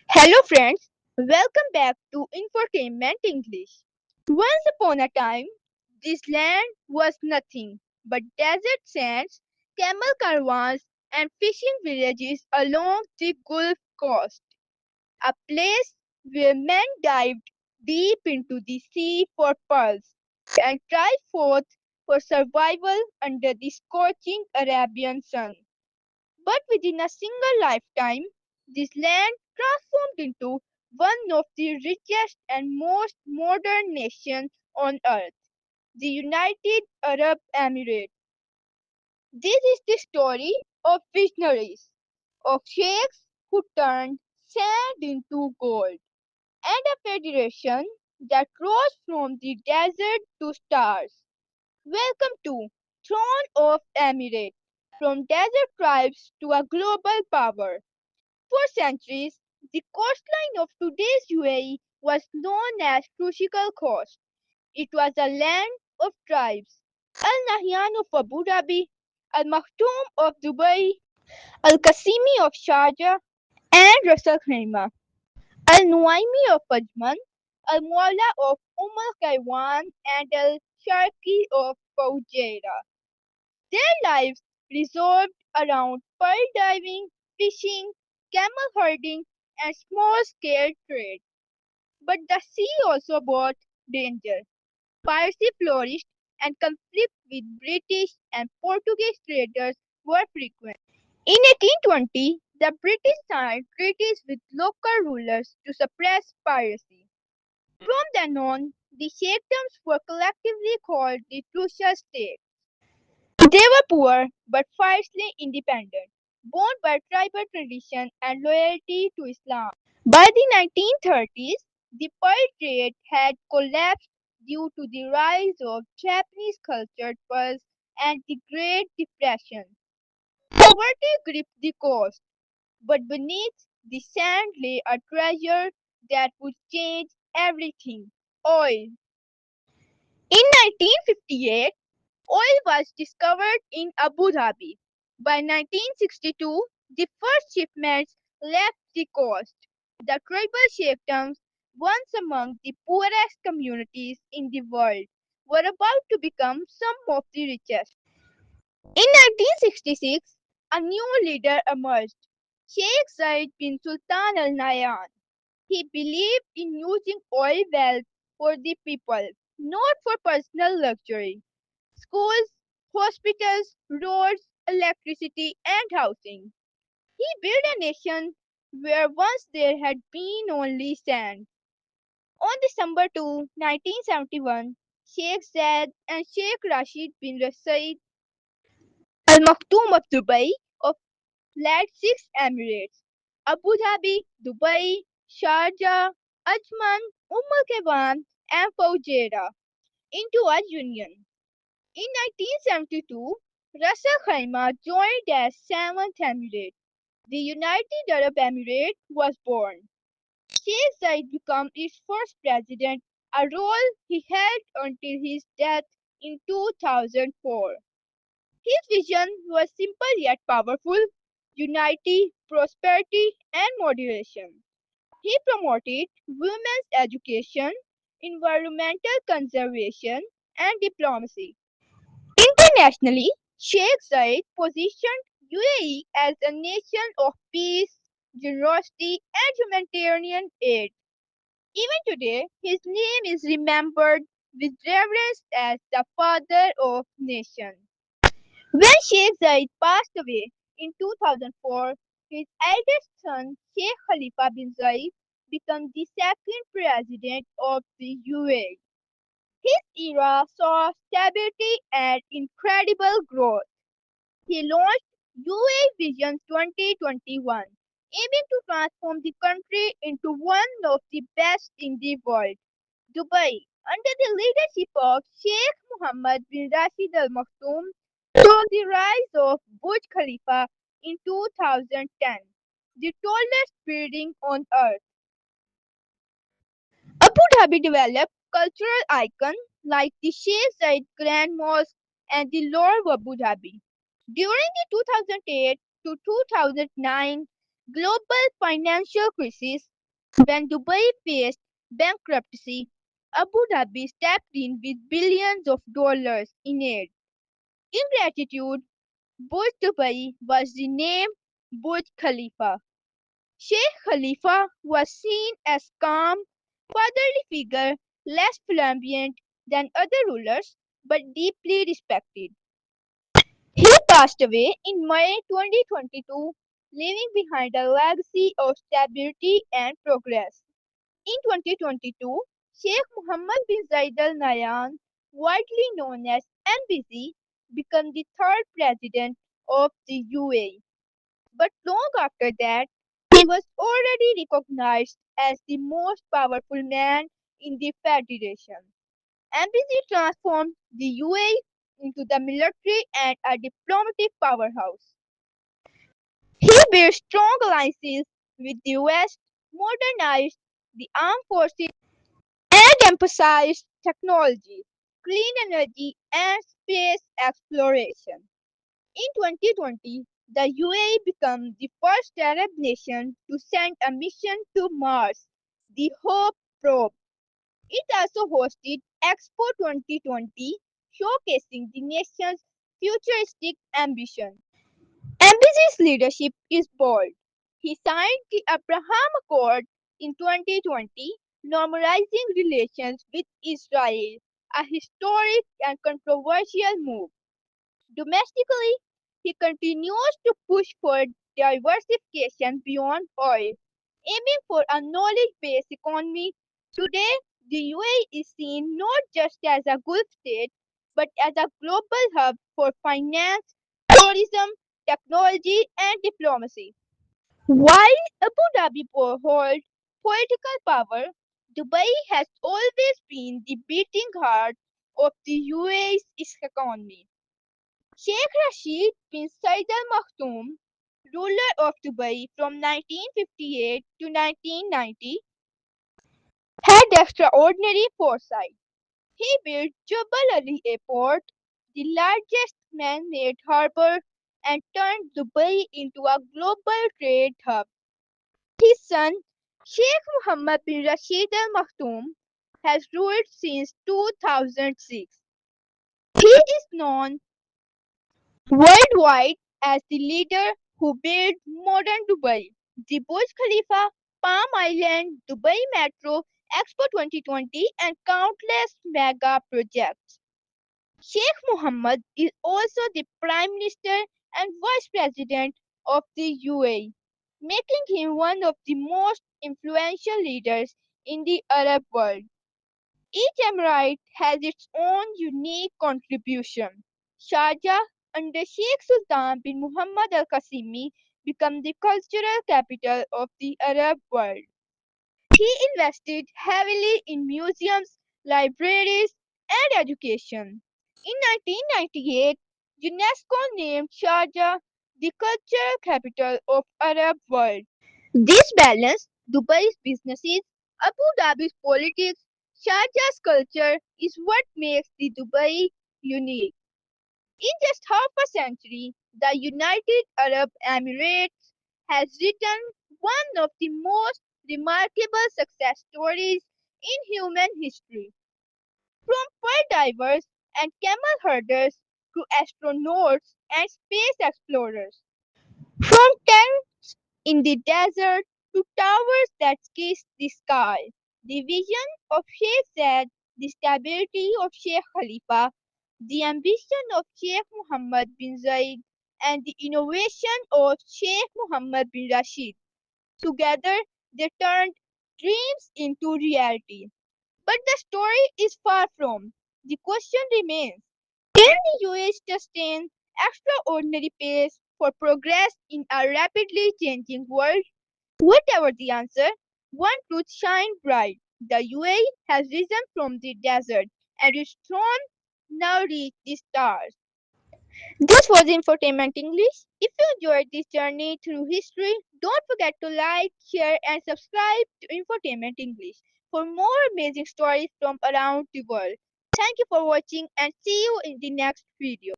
Hello friends, welcome back to Infotainment English. Once upon a time, this land was nothing but desert sands, camel caravans, and fishing villages along the Gulf Coast. A place where men dived deep into the sea for pearls and tried forth for survival under the scorching Arabian sun. But within a single lifetime, this land transformed into one of the richest and most modern nations on earth, the United Arab Emirates. This is the story of visionaries, of sheikhs who turned sand into gold, and a federation that rose from the desert to stars. Welcome to Throne of Emirates, from desert tribes to a global power. For centuries, the coastline of today's UAE was known as Crucial Coast. It was a land of tribes. Al Nahyan of Abu Dhabi, Al Maktoum of Dubai, Al Qasimi of Sharjah, and Ras Al Khaimah, Al Nuaimi of Ajman, Al Mualla of Al Kaiwan, and Al Sharqi of Fujairah. Their lives revolved around pearl diving, fishing, camel herding, and small scale trade. But the sea also brought danger. Piracy flourished, and conflict with British and Portuguese traders were frequent. In 1820, the British signed treaties with local rulers to suppress piracy. From then on, the chiefdoms were collectively called the Crucial State. They were poor but fiercely independent, bound by tribal tradition and loyalty to Islam. By the 1930s, the pearl trade had collapsed due to the rise of Japanese cultured pearls and the Great Depression. Poverty gripped the coast, but beneath the sand lay a treasure that would change everything: oil. In 1958, oil was discovered in Abu Dhabi. By 1962, the first shipments left the coast. The tribal chiefdoms, once among the poorest communities in the world, were about to become some of the richest. In 1966, a new leader emerged, Sheikh Zayed bin Sultan Al Nahyan. He believed in using oil wealth for the people, not for personal luxury. Schools, hospitals, roads, electricity, and housing. He built a nation where once there had been only sand. On December 2, 1971, Sheikh Zayed and Sheikh Rashid bin Rashid Al Maktoum of Dubai of led six emirates: Abu Dhabi, Dubai, Sharjah, Ajman, Al Quwain, and Fujairah into a union. In 1972, Ras Al Khaimah joined as seventh emirate. The United Arab Emirates was born. Sheikh Zayed became its first president, a role he held until his death in 2004. His vision was simple yet powerful: unity, prosperity, and moderation. He promoted women's education, environmental conservation, and diplomacy. Internationally, Sheikh Zayed positioned UAE as a nation of peace, generosity, and humanitarian aid. Even today, his name is remembered with reverence as the father of nations. When Sheikh Zayed passed away in 2004, his eldest son, Sheikh Khalifa bin Zayed, became the second president of the UAE. His era saw stability and incredible growth. He launched UAE Vision 2021, aiming to transform the country into one of the best in the world. Dubai, under the leadership of Sheikh Mohammed bin Rashid Al Maktoum, saw the rise of Burj Khalifa in 2010, the tallest building on earth. Abu Dhabi developed cultural icons like the Sheikh Zayed Grand Mosque and the Lower Abu Dhabi. During the 2008 to 2009 global financial crisis, When Dubai faced bankruptcy, Abu Dhabi stepped in with billions of dollars in aid. In gratitude, Burj Dubai was renamed Burj Khalifa. Sheikh Khalifa was seen as calm, fatherly figure, less flamboyant than other rulers, but deeply respected. He passed away in May 2022, leaving behind a legacy of stability and progress. In 2022, Sheikh Mohammed bin Zayed Al Nahyan, widely known as MBZ, became the third president of the UAE. But long after that, he was already recognized as the most powerful man in the Federation. MBZ transformed the UAE into the military and a diplomatic powerhouse. He built strong alliances with the West, modernized the armed forces, and emphasized technology, clean energy, and space exploration. In 2020, the UAE became the first Arab nation to send a mission to Mars, the Hope probe. It also hosted Expo 2020, showcasing the nation's futuristic ambition. Embassy's leadership is bold. He signed the Abraham Accord in 2020, normalizing relations with Israel, a historic and controversial move. Domestically, he continues to push for diversification beyond oil, aiming for a knowledge-based economy. Today, the UAE is seen not just as a Gulf state, but as a global hub for finance, tourism, technology, and diplomacy. While Abu Dhabi holds political power, Dubai has always been the beating heart of the UAE's economy. Sheikh Rashid bin Said Al Maktoum, ruler of Dubai from 1958 to 1990, had extraordinary foresight. He built Jebel Ali Airport, the largest man-made harbour, and turned Dubai into a global trade hub. His son, Sheikh Mohammed bin Rashid Al Maktoum, has ruled since 2006. He is known worldwide as the leader who built modern Dubai, the Burj Khalifa, Palm Island, Dubai Metro, Expo 2020, and countless mega projects. Sheikh Mohammed is also the Prime Minister and Vice President of the UAE, making him one of the most influential leaders in the Arab world. Each emirate has its own unique contribution. Sharjah, under Sheikh Sultan bin Muhammad Al Qasimi, became the cultural capital of the Arab world. He invested heavily in museums, libraries, and education. In 1998, UNESCO named Sharjah the cultural capital of Arab world. This balance, Dubai's businesses, Abu Dhabi's politics, Sharjah's culture is what makes the Dubai unique. In just half a century, the United Arab Emirates has written one of the most remarkable success stories in human history. From pearl divers and camel herders to astronauts and space explorers. From tents in the desert to towers that kiss the sky. The vision of Sheikh Zayed, the stability of Sheikh Khalifa, the ambition of Sheikh Mohammed bin Zayed, and the innovation of Sheikh Mohammed bin Rashid. Together, they turned dreams into reality. But the story is far from. The question remains, can the US sustain extraordinary pace for progress in a rapidly changing world? Whatever the answer, one truth shines bright. The UAE has risen from the desert and its throne now reaches the stars. This was Infotainment English. If you enjoyed this journey through history, don't forget to like, share, and subscribe to Infotainment English for more amazing stories from around the world. Thank you for watching and see you in the next video.